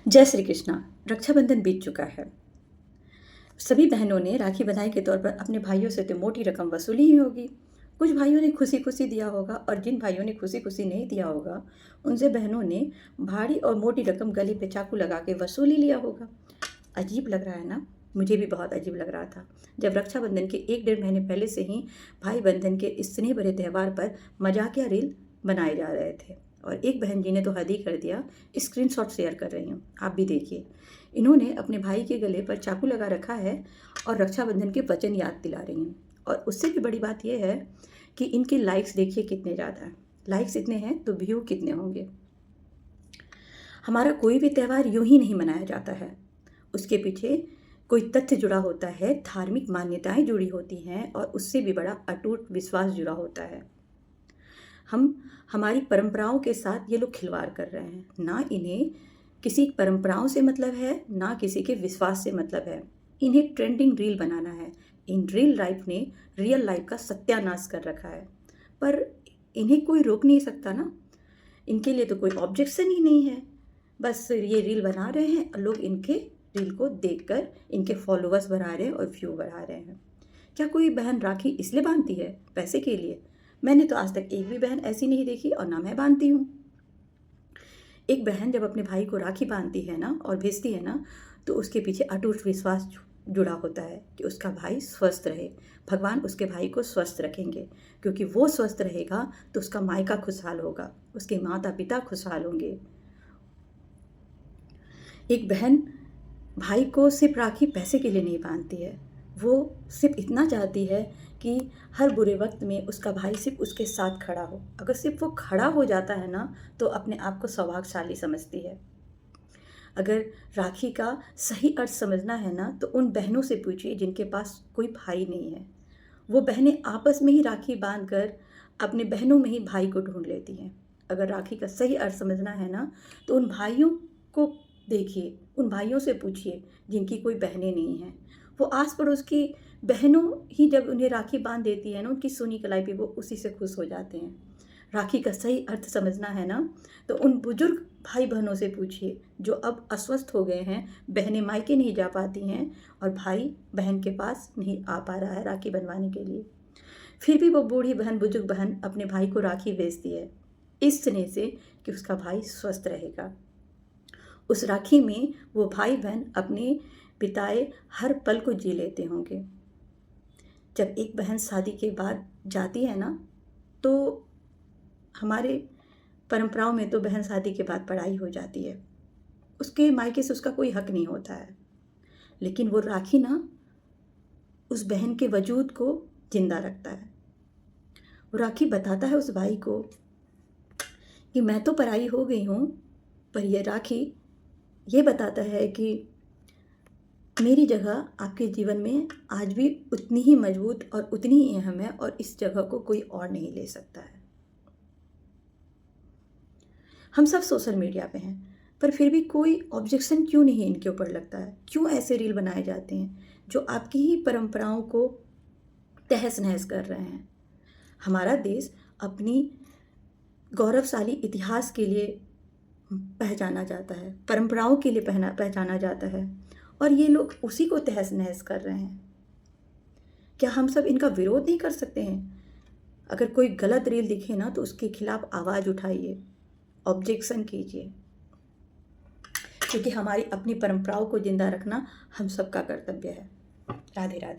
जय श्री कृष्णा। रक्षाबंधन बीत चुका है। सभी बहनों ने राखी बंधाई के तौर पर अपने भाइयों से तो मोटी रकम वसूली ही होगी। कुछ भाइयों ने खुशी खुशी दिया होगा और जिन भाइयों ने खुशी खुशी नहीं दिया होगा उनसे बहनों ने भारी और मोटी रकम गले पे चाकू लगा के वसूली लिया होगा। अजीब लग रहा है ना। मुझे भी बहुत अजीब लग रहा था जब रक्षाबंधन के 1-1.5 महीने पहले से ही भाई बंधन के इस स्नेह भरे त्यौहार पर मजाकिया रील बनाए जा रहे थे। और एक बहन जी ने तो हद ही कर दिया। स्क्रीनशॉट शेयर कर रही हूँ, आप भी देखिए। इन्होंने अपने भाई के गले पर चाकू लगा रखा है और रक्षाबंधन के वचन याद दिला रही हैं। और उससे भी बड़ी बात यह है कि इनके लाइक्स देखिए कितने ज़्यादा हैं। लाइक्स इतने हैं तो व्यू कितने होंगे। हमारा कोई भी त्यौहार यूं ही नहीं मनाया जाता है, उसके पीछे कोई तथ्य जुड़ा होता है, धार्मिक मान्यताएं जुड़ी होती हैं और उससे भी बड़ा अटूट विश्वास जुड़ा होता है। हमारी परंपराओं के साथ ये लोग खिलवाड़ कर रहे हैं। ना इन्हें किसी परंपराओं से मतलब है, ना किसी के विश्वास से मतलब है। इन्हें ट्रेंडिंग रील बनाना है। इन रियल लाइफ का सत्यानाश कर रखा है, पर इन्हें कोई रोक नहीं सकता ना। इनके लिए तो कोई ऑब्जेक्शन ही नहीं है। बस ये रील बना रहे हैं और लोग इनके रील को देखकर इनके फॉलोअर्स बढ़ा रहे हैं और व्यू बढ़ा रहे हैं। क्या कोई बहन राखी इसलिए बांधती है? पैसे के लिए? मैंने तो आज तक एक भी बहन ऐसी नहीं देखी और ना मैं बांधती हूँ। एक बहन जब अपने भाई को राखी बांधती है ना और भेजती है ना, तो उसके पीछे अटूट विश्वास जुड़ा होता है कि उसका भाई स्वस्थ रहे। भगवान उसके भाई को स्वस्थ रखेंगे, क्योंकि वो स्वस्थ रहेगा तो उसका मायका खुशहाल होगा, उसके माता पिता खुशहाल होंगे। एक बहन भाई को सिर्फ राखी पैसे के लिए नहीं बांधती है, वो सिर्फ इतना चाहती है कि हर बुरे वक्त में उसका भाई सिर्फ उसके साथ खड़ा हो। अगर सिर्फ वो खड़ा हो जाता है ना, तो अपने आप को सौभाग्यशाली समझती है। अगर राखी का सही अर्थ समझना है ना, तो उन बहनों से पूछिए जिनके पास कोई भाई नहीं है। वो बहनें आपस में ही राखी बांध कर अपने बहनों में ही भाई को ढूंढ लेती हैं। अगर राखी का सही अर्थ समझना है ना, तो उन भाइयों को देखिए, उन भाइयों से पूछिए जिनकी कोई बहनें नहीं हैं। वो आस पड़ोस की बहनों ही जब उन्हें राखी बांध देती है ना, उनकी सुनी कलाई पे वो उसी से खुश हो जाते हैं। राखी का सही अर्थ समझना है ना, तो उन बुजुर्ग भाई बहनों से पूछिए जो अब अस्वस्थ हो गए हैं, बहनें मायके नहीं जा पाती हैं और भाई बहन के पास नहीं आ पा रहा है राखी बनवाने के लिए। फिर भी वो बूढ़ी बहन, बुजुर्ग बहन अपने भाई को राखी भेजती है इस स्नेह से कि उसका भाई स्वस्थ रहेगा। उस राखी में वो भाई बहन अपने बिताए हर पल को जी लेते होंगे। जब एक बहन शादी के बाद जाती है ना, तो हमारे परंपराओं में तो बहन शादी के बाद पढ़ाई हो जाती है, उसके मायके से उसका कोई हक नहीं होता है। लेकिन वो राखी ना उस बहन के वजूद को जिंदा रखता है। वो राखी बताता है उस भाई को कि मैं तो पराई हो गई हूँ, पर यह राखी ये बताता है कि मेरी जगह आपके जीवन में आज भी उतनी ही मजबूत और उतनी ही अहम है और इस जगह को कोई और नहीं ले सकता है। हम सब सोशल मीडिया पे हैं, पर फिर भी कोई ऑब्जेक्शन क्यों नहीं इनके ऊपर लगता है? क्यों ऐसे रील बनाए जाते हैं जो आपकी ही परंपराओं को तहस नहस कर रहे हैं? हमारा देश अपनी गौरवशाली इतिहास के लिए पहचाना जाता है, परंपराओं के लिए पहचाना जाता है, और ये लोग उसी को तहस नहस कर रहे हैं। क्या हम सब इनका विरोध नहीं कर सकते हैं? अगर कोई गलत रील दिखे ना, तो उसके खिलाफ आवाज़ उठाइए, ऑब्जेक्शन कीजिए, क्योंकि हमारी अपनी परंपराओं को जिंदा रखना हम सबका कर्तव्य है। राधे राधे।